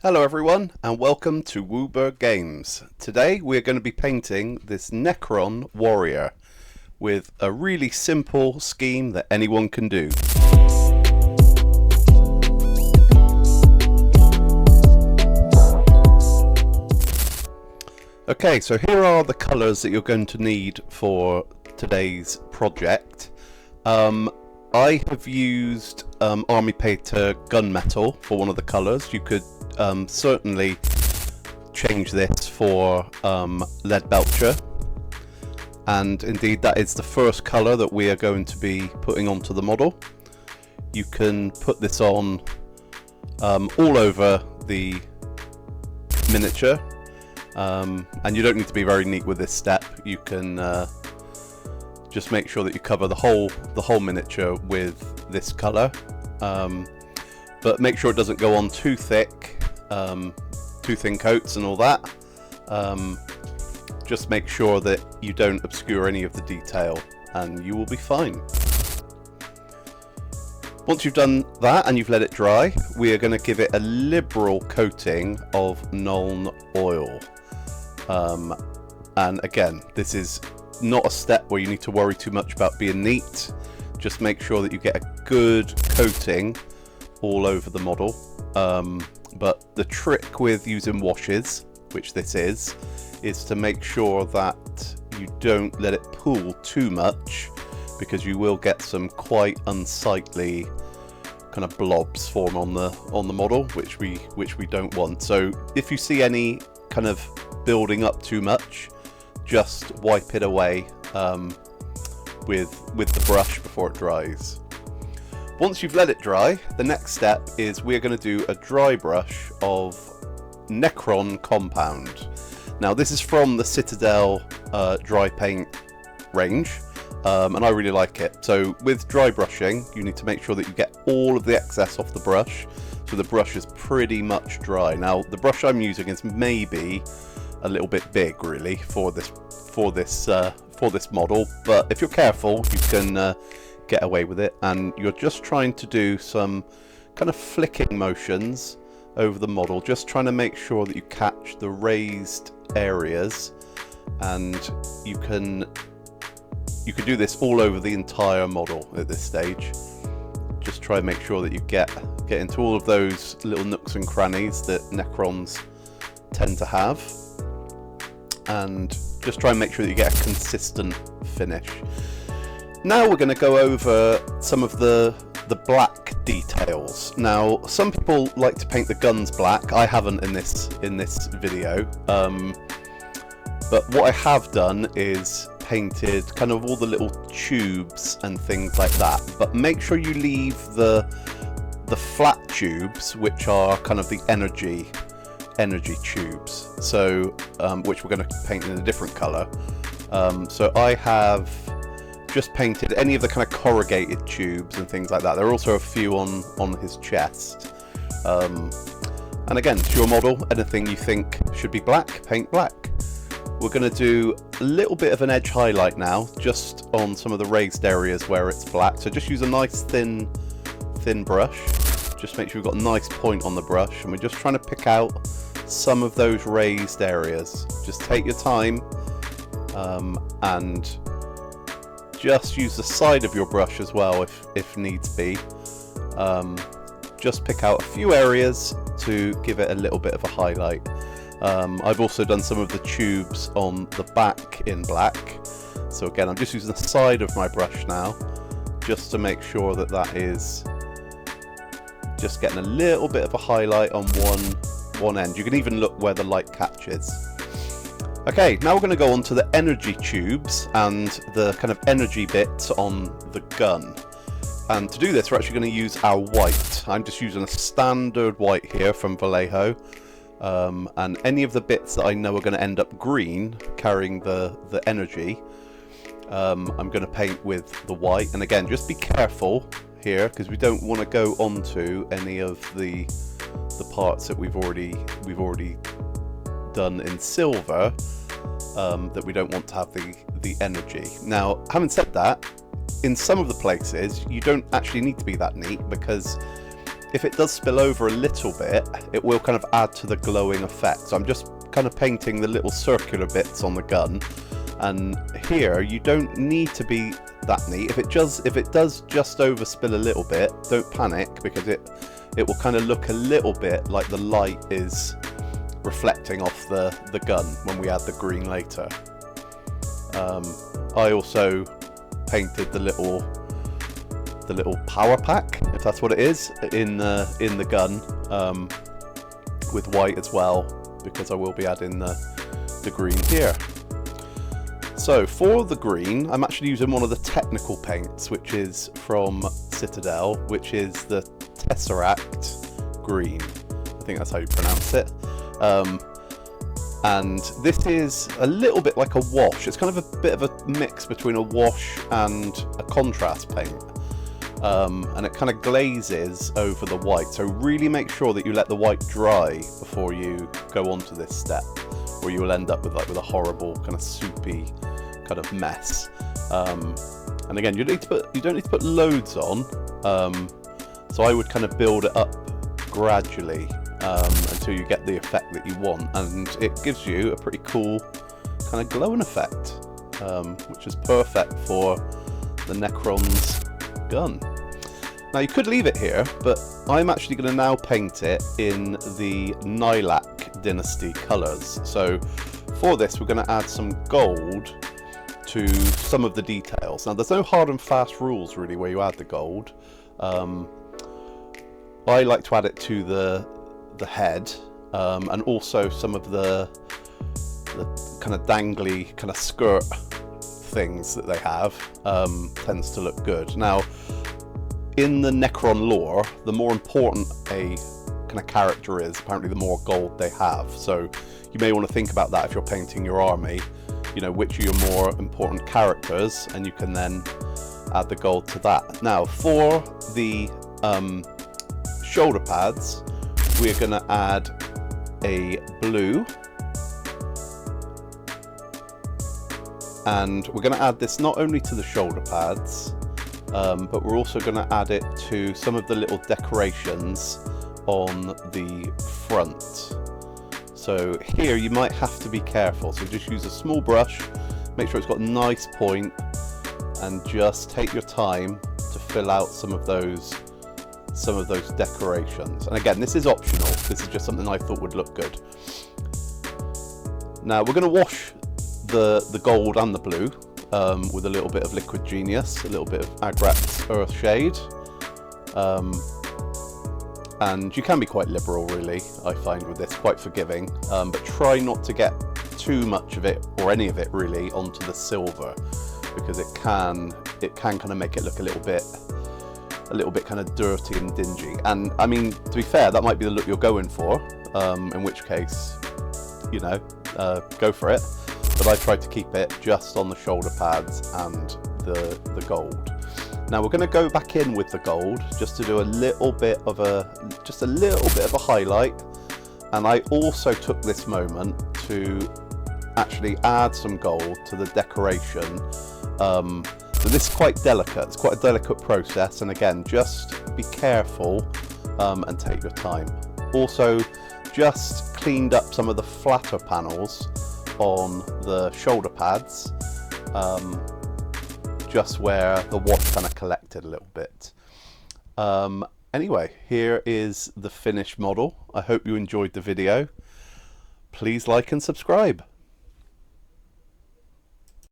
Hello everyone and welcome to Wooberg Games. Today we're going to be painting this Necron warrior with a really simple scheme that anyone can do. Okay, so here are the colours that you're going to need for today's project. I have used Army Painter Gunmetal for one of the colours. You could certainly change this for Lead Belcher, and indeed that is the first colour that we are going to be putting onto the model. You can put this on all over the miniature, and you don't need to be very neat with this step. You can just make sure that you cover the whole miniature with this colour, but make sure it doesn't go on too thick, too thin coats and all that. Just make sure that you don't obscure any of the detail and you will be fine. Once you've done that and you've let it dry, we are going to give it a liberal coating of Nuln oil. And again, this is not a step where you need to worry too much about being neat. Just make sure that you get a good coating all over the model. But the trick with using washes, which this is to make sure that you don't let it pool too much, because you will get some quite unsightly kind of blobs form on the model, which we don't want. So if you see any kind of building up too much, just wipe it away with the brush before it dries. Once you've let it dry, the next step is we're going to do a dry brush of Necron compound. Now this is from the Citadel dry paint range, and I really like it. So with dry brushing, you need to make sure that you get all of the excess off the brush, so the brush is pretty much dry. Now the brush I'm using is maybe a little bit big really for this model, but if you're careful you can get away with it, and you're just trying to do some kind of flicking motions over the model, just trying to make sure that you catch the raised areas, and you can do this all over the entire model at this stage. Just try and make sure that you get into all of those little nooks and crannies that Necrons tend to have, and just try and make sure that you get a consistent finish. Now we're going to go over some of the black details. Now some people like to paint the guns black. I haven't in this video, but what I have done is painted kind of all the little tubes and things like that, but make sure you leave the flat tubes, which are kind of the energy tubes, so which we're going to paint in a different color. So I have just painted any of the kind of corrugated tubes and things like that. There are also a few on his chest, and again, it's your model. Anything you think should be black, paint black. We're going to do a little bit of an edge highlight now, just on some of the raised areas where it's black. So just use a nice thin brush. Just make sure you've got a nice point on the brush, and we're just trying to pick out some of those raised areas. Just take your time, and just use the side of your brush as well if needs be. Just pick out a few areas to give it a little bit of a highlight. I've also done some of the tubes on the back in black, so again I'm just using the side of my brush now, just to make sure that that is just getting a little bit of a highlight on one end. You can even look where the light catches. Okay, now we're going to go on to the energy tubes and the kind of energy bits on the gun. And to do this, we're actually going to use our white. I'm just using a standard white here from Vallejo. And any of the bits that I know are going to end up green, carrying the energy, I'm going to paint with the white. And again, just be careful here, because we don't want to go onto any of the parts that we've already done in silver, that we don't want to have the energy. Now, having said that, in some of the places you don't actually need to be that neat, because if it does spill over a little bit, it will kind of add to the glowing effect. So I'm just kind of painting the little circular bits on the gun, and here you don't need to be that neat. If it does just overspill a little bit, don't panic, because it will kind of look a little bit like the light is reflecting off the gun when we add the green later. I also painted the little power pack, if that's what it is, in the gun, with white as well, because I will be adding the green here. So for the green, I'm actually using one of the technical paints, which is from Citadel, which is the Tesseract Green. I think that's how you pronounce it. And this is a little bit like a wash. It's kind of a bit of a mix between a wash and a contrast paint. And it kind of glazes over the white. So really make sure that you let the white dry before you go on to this step, or you will end up with a horrible kind of soupy kind of mess. And again, you don't need to put loads on. So I would kind of build it up gradually until you get the effect that you want, and it gives you a pretty cool kind of glowing effect, which is perfect for the Necrons gun. Now you could leave it here, but I'm actually going to now paint it in the Lilac Dynasty colours. So for this we're going to add some gold to some of the details. Now there's no hard and fast rules really where you add the gold. I like to add it to the head, and also some of the kind of dangly kind of skirt things that they have tends to look good. Now in the Necron lore, the more important a kind of character is, apparently the more gold they have. So you may want to think about that if you're painting your army, you know, which are your more important characters, and you can then add the gold to that. Now for the shoulder pads, we're going to add a blue, and we're going to add this not only to the shoulder pads, but we're also going to add it to some of the little decorations on the front. So here you might have to be careful, so just use a small brush, make sure it's got a nice point, and just take your time to fill out some of those decorations. And again, this is optional, this is just something I thought would look good. Now we're going to wash the gold and the blue with a little bit of Liquid Genius, a little bit of Agrat's Earthshade, and you can be quite liberal really, I find, with this, quite forgiving, but try not to get too much of it, or any of it really, onto the silver, because it can kind of make it look a little bit kind of dirty and dingy. And I mean, to be fair, that might be the look you're going for, in which case, you know, go for it. But I tried to keep it just on the shoulder pads and the gold. Now we're going to go back in with the gold just to do a little bit of a highlight. And I also took this moment to actually add some gold to the decoration. So this is quite delicate, it's quite a delicate process, and again, just be careful and take your time. Also, just cleaned up some of the flatter panels on the shoulder pads, just where the wash kind of collected a little bit. Anyway, here is the finished model. I hope you enjoyed the video. Please like and subscribe.